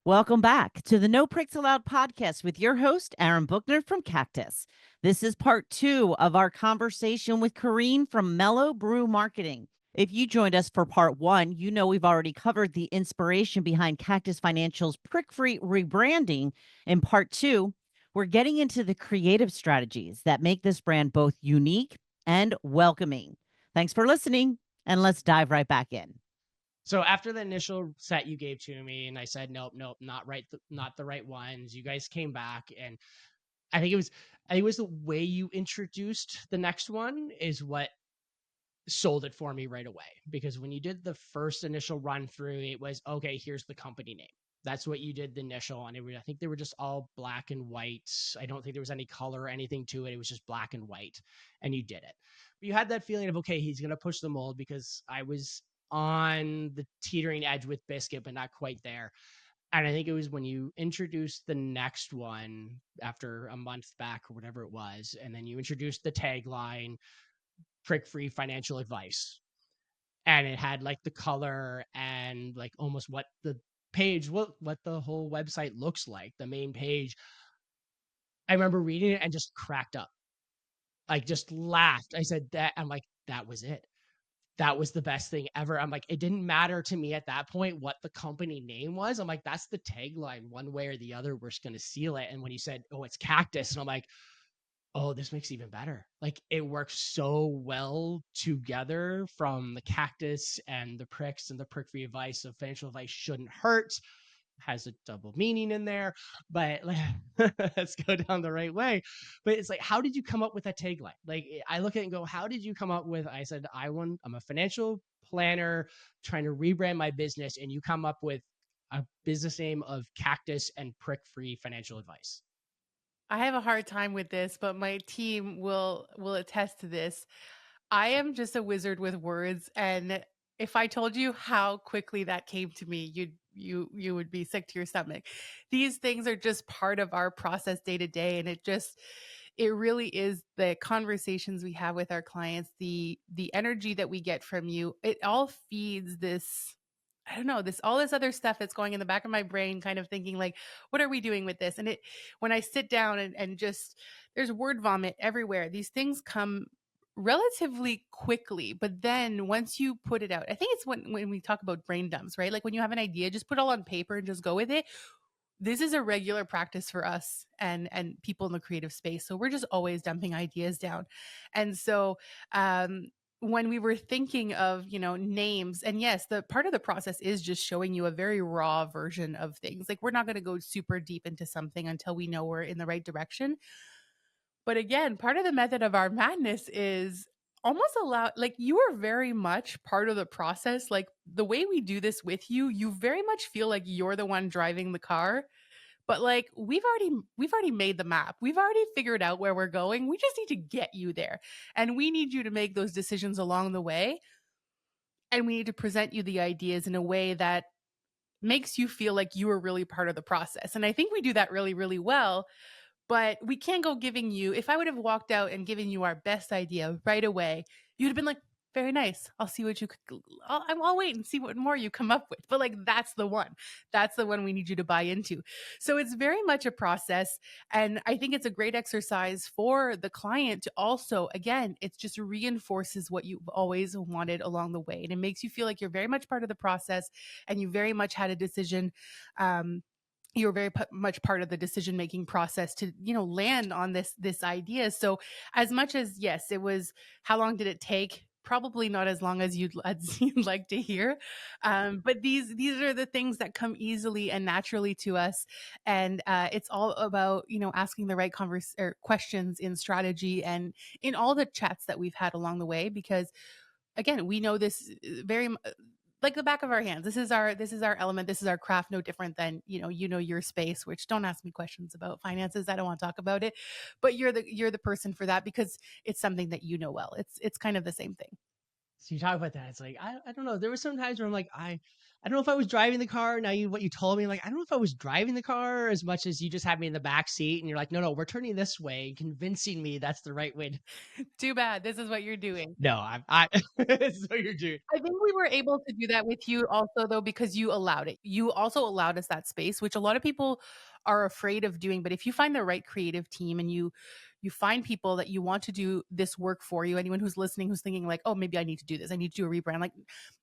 Welcome back to the No Pricks Allowed podcast with your host, Aaron Buchner from Cactus. This is part 2 of our conversation with Karine from Mellow Brew Marketing. If you joined us for part 1, you know we've already covered the inspiration behind Cactus Financial's prick-free rebranding. In part 2, we're getting into the creative strategies that make this brand both unique and welcoming. Thanks for listening, and let's dive right back in. So after the initial set you gave to me, and I said, nope, not right, not the right ones. You guys came back, and I think it was the way you introduced the next one is what sold it for me right away. Because when you did the first initial run through, it was okay. Here's the company name. That's what you did the initial, and I think they were just all black and white. I don't think there was any color or anything to it. It was just black and white, and you did it. But you had that feeling of okay, he's gonna push the mold because I was on the teetering edge with Biscuit, but not quite there. And I think it was when you introduced the next one after a month back or whatever it was, and then you introduced the tagline, prick free financial advice. And it had like the color and like almost what the page, what the whole website looks like, the main page. I remember reading it and just cracked up, like just laughed. I said that, I'm like, that was it. That was the best thing ever. I'm like, it didn't matter to me at that point what the company name was. I'm like, that's the tagline. One way or the other, we're just going to seal it. And when you said, oh, it's Cactus, and I'm like, oh, this makes it even better. Like it works so well together from the Cactus and the pricks and the prick free advice of financial advice shouldn't hurt. Has a double meaning in there, but let's go down the right way. But it's like, how did you come up with that tagline? Like I look at it and go, how did you come up with, I said, I'm a financial planner trying to rebrand my business. And you come up with a business name of Cactus and prick free financial advice. I have a hard time with this, but my team will attest to this. I am just a wizard with words, and if I told you how quickly that came to me, you would be sick to your stomach. These things are just part of our process day to day, and it really is the conversations we have with our clients, the energy that we get from you. It all feeds this, I don't know, this all this other stuff that's going in the back of my brain, kind of thinking like, what are we doing with this? And it when I sit down and just there's word vomit everywhere. These things come relatively quickly, but then once you put it out, I think it's when we talk about brain dumps, right? Like when you have an idea, just put it all on paper and just go with it. This is a regular practice for us and people in the creative space. So we're just always dumping ideas down. And so when we were thinking of, names, and yes, the part of the process is just showing you a very raw version of things. Like we're not going to go super deep into something until we know we're in the right direction. But again, part of the method of our madness is almost allow, like, you are very much part of the process. Like the way we do this with you, you very much feel like you're the one driving the car. But like we've already made the map. We've already figured out where we're going. We just need to get you there. And we need you to make those decisions along the way. And we need to present you the ideas in a way that makes you feel like you are really part of the process. And I think we do that really, really well. But we can't go giving you, if I would have walked out and given you our best idea right away, you'd have been like, very nice. I'll see what I'll wait and see what more you come up with. But like, that's the one. That's the one we need you to buy into. So it's very much a process. And I think it's a great exercise for the client to also, again, it just reinforces what you've always wanted along the way. And it makes you feel like you're very much part of the process and you very much had a decision. You're very much part of the decision making process to land on this idea. So as much as, yes, it was, how long did it take? Probably not as long as you'd like to hear, but these are the things that come easily and naturally to us. And it's all about asking the right questions in strategy and in all the chats that we've had along the way, because again, we know this very like the back of our hands. This is our element. This is our craft. No different than your space. Which, don't ask me questions about finances. I don't want to talk about it. But you're the person for that because it's something that you know well. It's kind of the same thing. So you talk about that. It's like, I don't know. There were some times where I'm like, I don't know if I was driving the car. Now what you told me, like, I don't know if I was driving the car as much as you just had me in the back seat and you're like, no, we're turning this way, convincing me that's the right way. Too bad. This is what you're doing. No, I this is what you're doing. I think we were able to do that with you also, though, because you allowed it. You also allowed us that space, which a lot of people are afraid of doing. But if you find the right creative team and you find people that you want to do this work for you, anyone who's listening who's thinking like, oh, maybe I need to do this, I need to do a rebrand, like,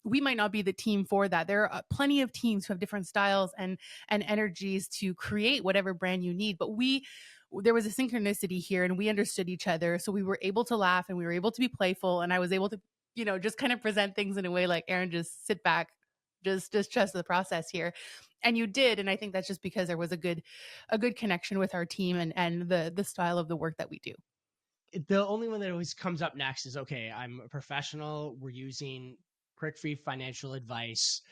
we might not be the team for that. There are plenty of teams who have different styles and energies to create whatever brand you need, but there was a synchronicity here and we understood each other, so we were able to laugh and we were able to be playful, and I was able to just kind of present things in a way like, Aaron, just sit back, just trust the process here. And you did. And I think that's just because there was a good connection with our team and the style of the work that we do. The only one that always comes up next is, okay, I'm a professional. We're using prick-free financial advice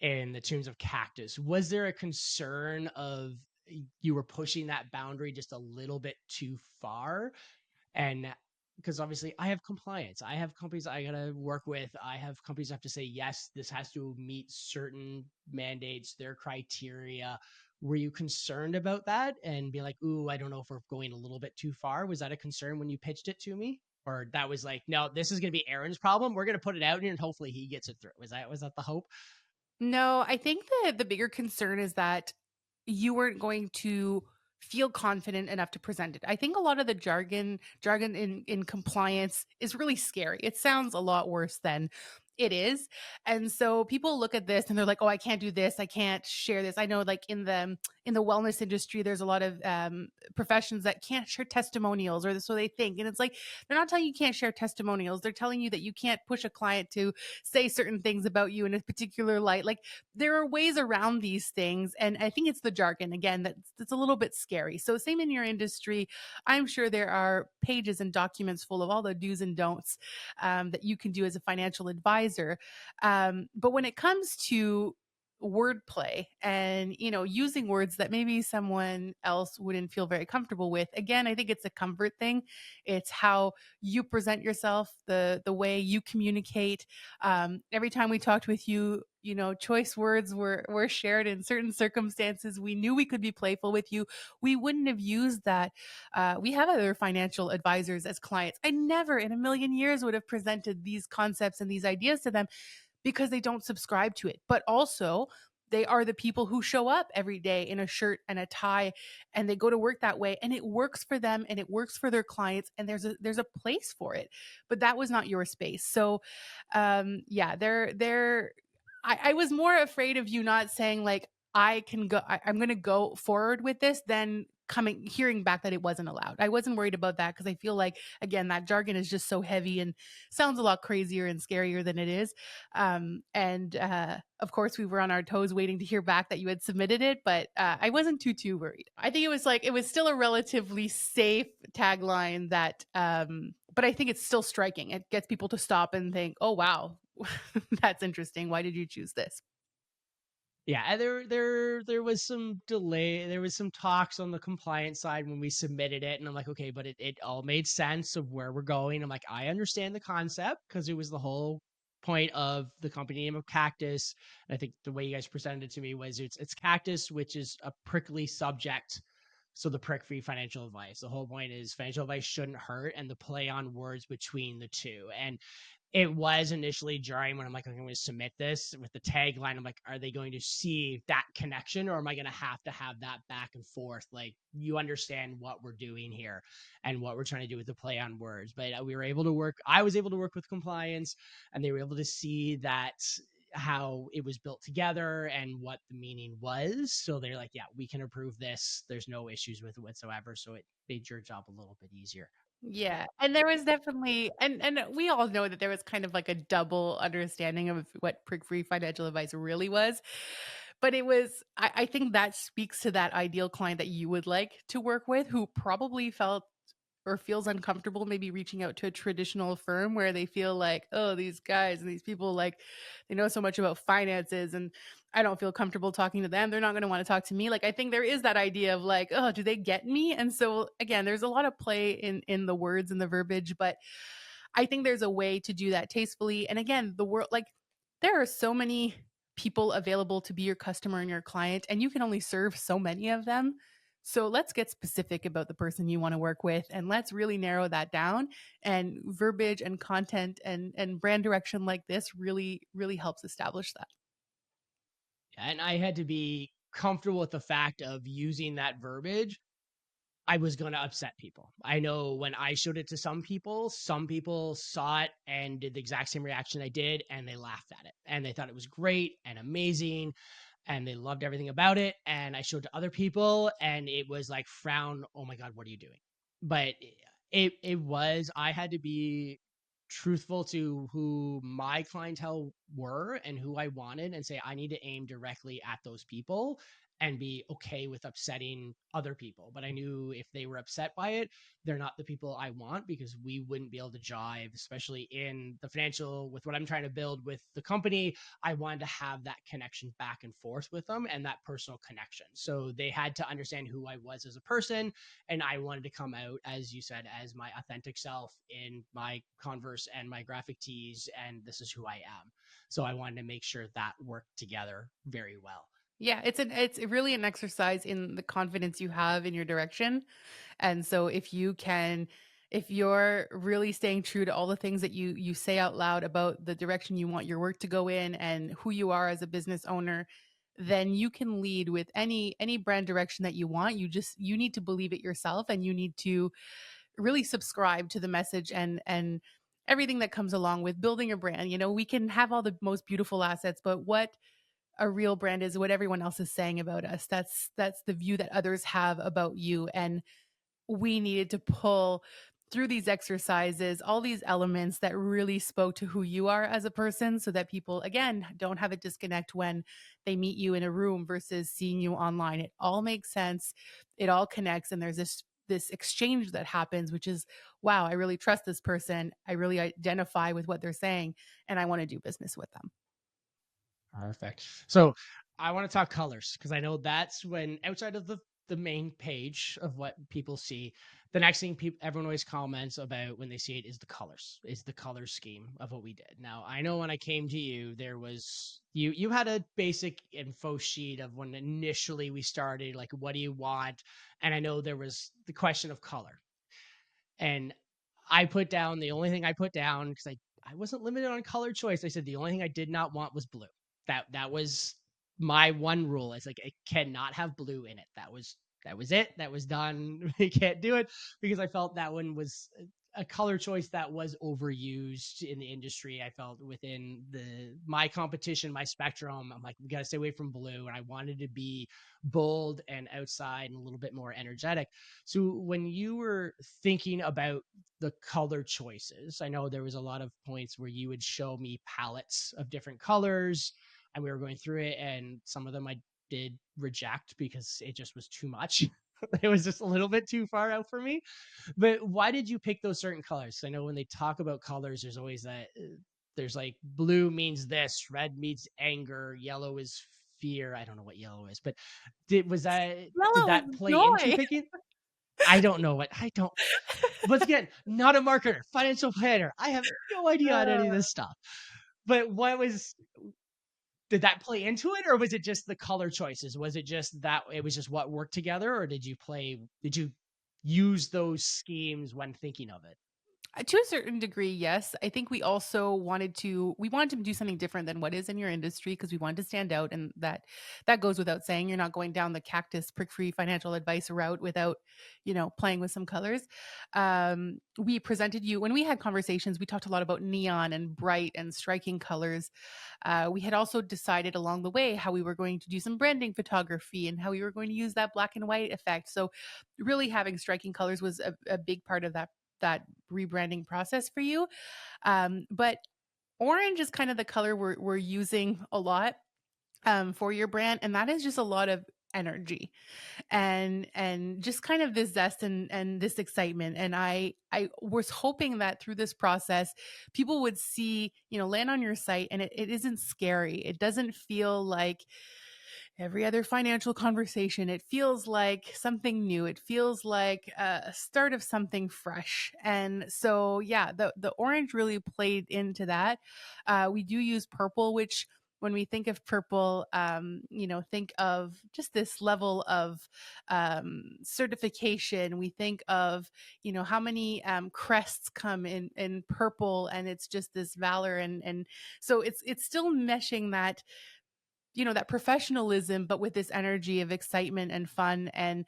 in the terms of Cactus. Was there a concern of you were pushing that boundary just a little bit too far? And because obviously I have compliance, I have companies I gotta work with, I have companies I have to say, yes, this has to meet certain mandates, their criteria. Were you concerned about that and be like, ooh, I don't know if we're going a little bit too far? Was that a concern when you pitched it to me? Or that was like, no, this is gonna be Aaron's problem. We're gonna put it out here and hopefully he gets it through. Was that the hope? No, I think that the bigger concern is that you weren't going to feel confident enough to present it. I think a lot of the jargon in compliance is really scary. It sounds a lot worse than it is. And so people look at this and they're like, "Oh, I can't do this. I can't share this." I know, like in the wellness industry, there's a lot of professions that can't share testimonials, or so they think. And it's like, they're not telling you can't share testimonials. They're telling you that you can't push a client to say certain things about you in a particular light. Like, there are ways around these things, and I think it's the jargon again that's a little bit scary. So same in your industry, I'm sure there are pages and documents full of all the do's and don'ts that you can do as a financial advisor. But when it comes to wordplay and using words that maybe someone else wouldn't feel very comfortable with, again, I think it's a comfort thing. It's how you present yourself, the way you communicate. Every time we talked with you, choice words were shared in certain circumstances. We knew we could be playful with you. We wouldn't have used that. We have other financial advisors as clients. I never in a million years would have presented these concepts and these ideas to them, because they don't subscribe to it. But also, they are the people who show up every day in a shirt and a tie, and they go to work that way, and it works for them and it works for their clients, and there's a place for it. But that was not your space. So yeah, I was more afraid of you not saying like, I'm going to go forward with this, than hearing back that it wasn't allowed. I wasn't worried about that, because I feel like, again, that jargon is just so heavy and sounds a lot crazier and scarier than it is. Of course, we were on our toes waiting to hear back that you had submitted it, but I wasn't too worried. I think it was still a relatively safe tagline that, but I think it's still striking. It gets people to stop and think, oh, wow, that's interesting. Why did you choose this? Yeah, there was some delay. There was some talks on the compliance side when we submitted it, and I'm like, okay, but it all made sense of where we're going. I'm like, I understand the concept, because it was the whole point of the company name of Cactus. And I think the way you guys presented it to me was it's Cactus, which is a prickly subject. So the prick-free financial advice. The whole point is financial advice shouldn't hurt, and the play on words between the two. And it was initially jarring when I'm like, okay, I'm going to submit this with the tagline. I'm like, are they going to see that connection, or am I going to have that back and forth? Like, you understand what we're doing here and what we're trying to do with the play on words. But I was able to work with compliance, and they were able to see that how it was built together and what the meaning was. So they're like, yeah, we can approve this. There's no issues with it whatsoever. So it made your job a little bit easier. Yeah, and there was definitely, and we all know that there was kind of like a double understanding of what prick-free financial advice really was. But I think that speaks to that ideal client that you would like to work with, who probably felt or feels uncomfortable maybe reaching out to a traditional firm, where they feel like, oh, these guys and these people, like, they know so much about finances, and I don't feel comfortable talking to them. They're not going to want to talk to me. Like, I think there is that idea of like, oh, do they get me? And so again, there's a lot of play in the words and the verbiage, but I think there's a way to do that tastefully. And again, the world, like, there are so many people available to be your customer and your client, and you can only serve so many of them. So let's get specific about the person you want to work with, and let's really narrow that down. And verbiage and content and brand direction like this really, really helps establish that. And I had to be comfortable with the fact of using that verbiage. I was going to upset people. I know when I showed it to some people saw it and did the exact same reaction I did, and they laughed at it and they thought it was great and amazing and they loved everything about it. And I showed it to other people and it was like frown, oh my God, what are you doing? But I had to be truthful to who my clientele were and who I wanted and say, I need to aim directly at those people and be okay with upsetting other people. But I knew if they were upset by it, they're not the people I want, because we wouldn't be able to jive, especially in the financial with what I'm trying to build with the company. I wanted to have that connection back and forth with them and that personal connection. So they had to understand who I was as a person. And I wanted to come out, as you said, as my authentic self in my Converse and my graphic tees. And this is who I am. So I wanted to make sure that worked together very well. Yeah, it's really an exercise in the confidence you have in your direction. And so if you're really staying true to all the things that you say out loud about the direction you want your work to go in and who you are as a business owner, then you can lead with any brand direction that you want. You need to believe it yourself, and you need to really subscribe to the message and everything that comes along with building a brand. We can have all the most beautiful assets, but what a real brand is what everyone else is saying about us. That's the view that others have about you. And we needed to pull through these exercises all these elements that really spoke to who you are as a person, so that people, again, don't have a disconnect when they meet you in a room versus seeing you online. It all makes sense, it all connects, and there's this exchange that happens, which is, wow, I really trust this person, I really identify with what they're saying, and I want to do business with them. Perfect. So I want to talk colors, because I know that's when, outside of the main page of what people see, the next thing everyone always comments about when they see it is the colors, is the color scheme of what we did. Now, I know when I came to you, there was, you had a basic info sheet of when initially we started, like, what do you want? And I know there was the question of color. And the only thing I put down, because I wasn't limited on color choice. I said the only thing I did not want was blue. That was my one rule. It's like, it cannot have blue in it. That was it. That was done. We can't do it, because I felt that one was a color choice that was overused in the industry. I felt within my competition, my spectrum, I'm like, we got to stay away from blue. And I wanted to be bold and outside and a little bit more energetic. So when you were thinking about the color choices, I know there was a lot of points where you would show me palettes of different colors and we were going through it, and some of them I did reject because it just was too much. It was just a little bit too far out for me. But why did you pick those certain colors? I know when they talk about colors, there's always that, there's like blue means this, red means anger, yellow is fear. I don't know what yellow is, but did Mellow is that play into joy. picking? I don't know once again, not a marketer, financial planner. I have no idea on any of this stuff. But did that play into it, or was it just the color choices? Was it just that it was just what worked together, or did you use those schemes when thinking of it? To a certain degree, yes. I think we also wanted to do something different than what is in your industry, because we wanted to stand out, and that goes without saying. You're not going down the Cactus prick-free financial advice route without, playing with some colors. We presented you when we had conversations. We talked a lot about neon and bright and striking colors. We had also decided along the way how we were going to do some branding photography and how we were going to use that black and white effect. So, really having striking colors was a big part of that rebranding process for you. But orange is kind of the color we're using a lot for your brand, and that is just a lot of energy and just kind of this zest and this excitement. And I was hoping that through this process, people would see, land on your site, and it isn't scary. It doesn't feel like every other financial conversation. It feels like something new. It feels like a start of something fresh. And so, yeah, the orange really played into that. We do use purple, which when we think of purple, think of just this level of certification. We think of, how many crests come in purple, and it's just this valor, and so it's still meshing that, that professionalism, but with this energy of excitement and fun. And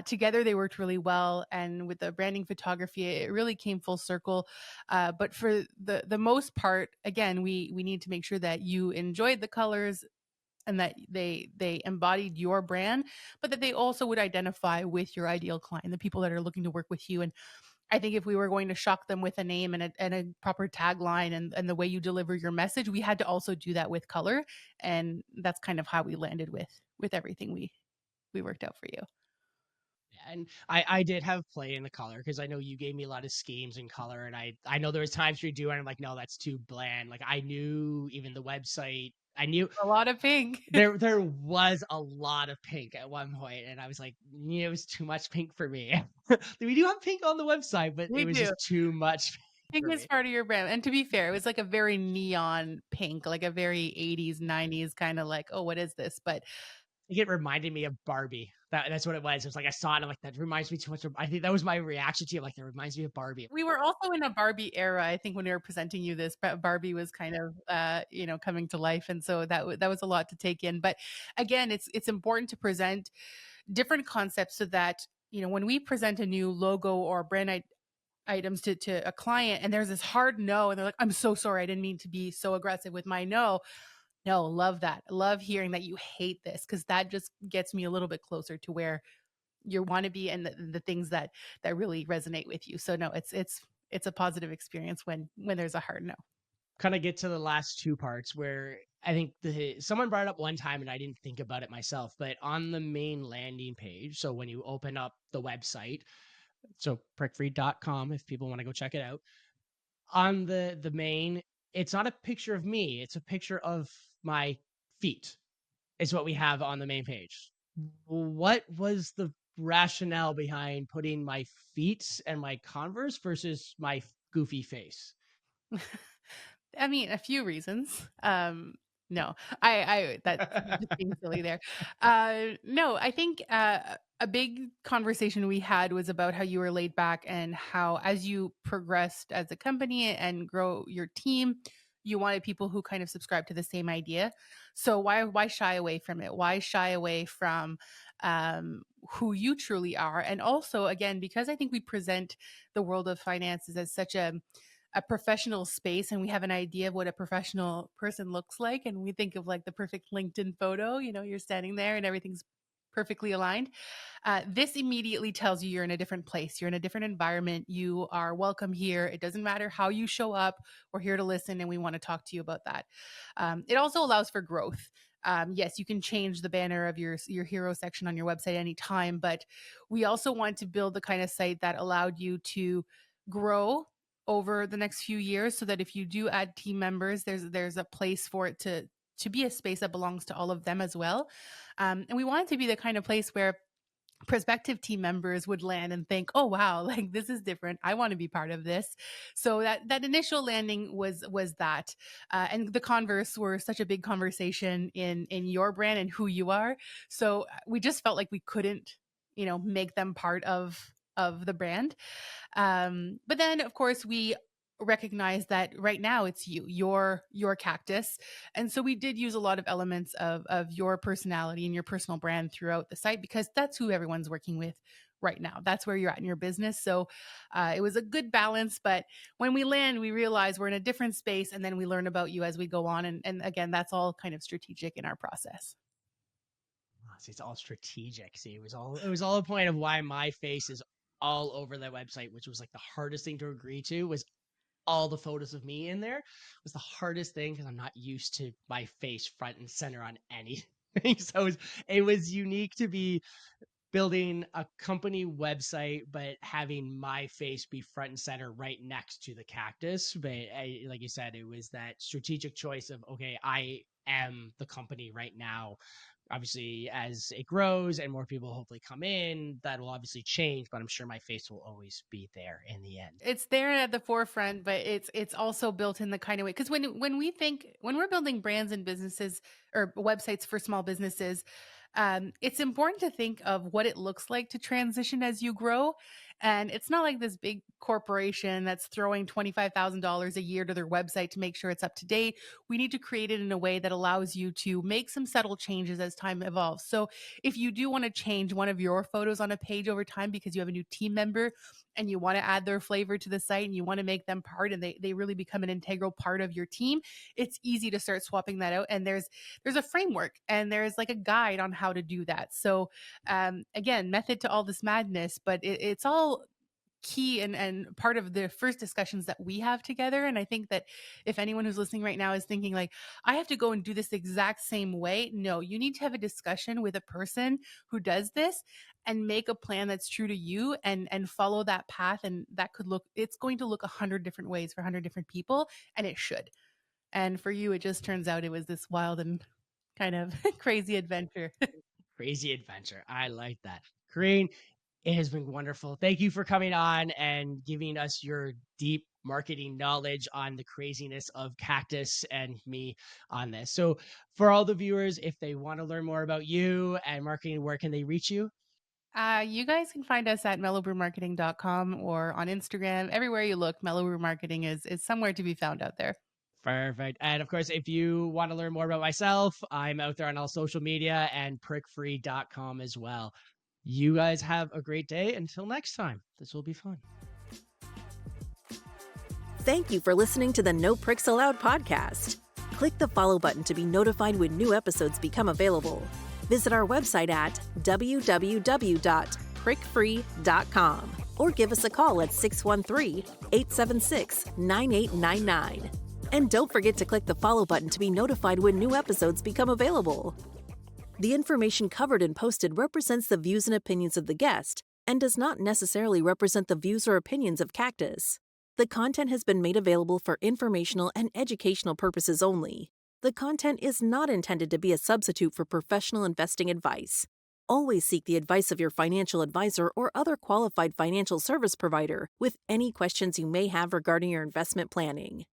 together they worked really well. And with the branding photography, it really came full circle. But for the most part, again, we need to make sure that you enjoyed the colors and that they embodied your brand, but that they also would identify with your ideal client, the people that are looking to work with you. And I think if we were going to shock them with a name and a proper tagline and the way you deliver your message, we had to also do that with color. And that's kind of how we landed with everything we worked out for you. And I did have play in the color because I know you gave me a lot of schemes in color, and I know there was times you do, and I'm like, no, that's too bland. Like I knew even the website, I knew A lot of pink. there was a lot of pink at one point, and I was like, it was too much pink for me. We do have pink on the website, but We it was do. just too much Pink for is me. part of your brand. And to be fair, it was like a very neon pink, like a very 80s, 90s kind of like, oh, what is this? But I think it reminded me of Barbie. That's what it was. It was like I saw it, and I'm like, that reminds me too much of. I think that was my reaction to it. Like, that reminds me of Barbie. we were also in a Barbie era. I think when we were presenting you this, Barbie was kind of, coming to life. And so that was a lot to take in. But again, it's important to present different concepts so that, when we present a new logo or brand items to a client and there's this hard no, and they're like, I'm so sorry, I didn't mean to be so aggressive with my no. No, love that. Love hearing that you hate this, because that just gets me a little bit closer to where you want to be and the things that really resonate with you. So no, it's a positive experience when there's a hard no. Kind of get to the last two parts where I think someone brought it up one time and I didn't think about it myself, but on the main landing page, so when you open up the website, so prickfree.com, if people want to go check it out, on the main, it's not a picture of me, it's a picture of my feet. Is what we have on the main page. What was the rationale behind putting my feet and my Converse versus my goofy face? I mean, a few reasons. No, I that's just being silly there. No, I think a big conversation we had was about how you were laid back and how, as you progressed as a company and grow your team, you wanted people who kind of subscribe to the same idea. So why shy away from it? Why shy away from who you truly are? And also, again, because I think we present the world of finances as such a professional space, and we have an idea of what a professional person looks like, and we think of like the perfect LinkedIn photo, you're standing there and everything's perfectly aligned. This immediately tells you you're in a different place, you're in a different environment, you are welcome here. It doesn't matter how you show up, we're here to listen and we want to talk to you about that. It also allows for growth. Yes, you can change the banner of your hero section on your website anytime, but we also want to build the kind of site that allowed you to grow over the next few years, so that if you do add team members, there's a place for it to be a space that belongs to all of them as well. And we want it to be the kind of place where prospective team members would land and think, oh wow, like this is different, I want to be part of this. So that initial landing was that. And the Converse were such a big conversation in your brand and who you are. So we just felt like we couldn't make them part of the brand. But then, of course, we recognize that right now it's your Cactus, and so we did use a lot of elements of your personality and your personal brand throughout the site, because that's who everyone's working with right now. That's where you're at in your business. So it was a good balance. But when we land, we realize we're in a different space, and then we learn about you as we go on. And again, that's all kind of strategic in our process. See, it's all strategic. See, it was all a point of why my face is all over that website, which was like the hardest thing to agree to, was all the photos of me in there. Was the hardest thing because I'm not used to my face front and center on anything. So it was unique to be building a company website, but having my face be front and center right next to the Cactus. But like you said, it was that strategic choice of, okay, I am the company right now. obviously as it grows and more people hopefully come in, that will obviously change, but I'm sure my face will always be there in the end. It's there at the forefront, but it's also built in the kind of way, because when we're building brands and businesses or websites for small businesses, it's important to think of what it looks like to transition as you grow. And it's not like this big corporation that's throwing $25,000 a year to their website to make sure it's up to date. We need to create it in a way that allows you to make some subtle changes as time evolves. So if you do want to change one of your photos on a page over time because you have a new team member and you want to add their flavor to the site and you want to make them part and they really become an integral part of your team, it's easy to start swapping that out. And there's a framework and there's like a guide on how to do that. So again, method to all this madness, but it's all key and part of the first discussions that we have together. And I think that if anyone who's listening right now is thinking like, I have to go and do this exact same way, no, you need to have a discussion with a person who does this and make a plan that's true to you and follow that path. And that it's going to look 100 different ways for 100 different people, and it should. And for you, it just turns out it was this wild and kind of crazy adventure. Crazy adventure. I like that. Karine, it has been wonderful. Thank you for coming on and giving us your deep marketing knowledge on the craziness of Cactus and me on this. So for all the viewers, if they want to learn more about you and marketing, where can they reach you? You guys can find us at mellowbrewmarketing.com or on Instagram. Everywhere you look, Mellow Brew Marketing is somewhere to be found out there. Perfect. And of course, if you want to learn more about myself, I'm out there on all social media and prickfree.com as well. You guys have a great day. Until next time, this will be fun. Thank you for listening to the No Pricks Allowed podcast. Click the follow button to be notified when new episodes become available. Visit our website at www.prickfree.com or give us a call at 613-876-9899. And don't forget to click the follow button to be notified when new episodes become available. The information covered and posted represents the views and opinions of the guest and does not necessarily represent the views or opinions of Cactus. The content has been made available for informational and educational purposes only. The content is not intended to be a substitute for professional investing advice. Always seek the advice of your financial advisor or other qualified financial service provider with any questions you may have regarding your investment planning.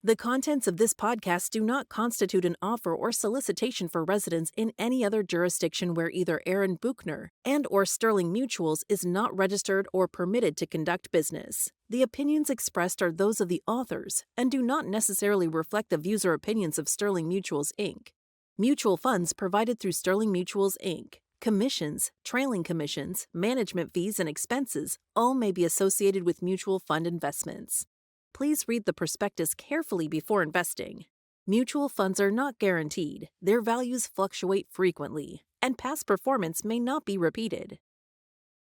The contents of this podcast do not constitute an offer or solicitation for residence in any other jurisdiction where either Aaron Buchner and/or Sterling Mutuals is not registered or permitted to conduct business. The opinions expressed are those of the authors and do not necessarily reflect the views or opinions of Sterling Mutuals, Inc. Mutual funds provided through Sterling Mutuals, Inc. Commissions, trailing commissions, management fees, and expenses all may be associated with mutual fund investments. Please read the prospectus carefully before investing. Mutual funds are not guaranteed, their values fluctuate frequently, and past performance may not be repeated.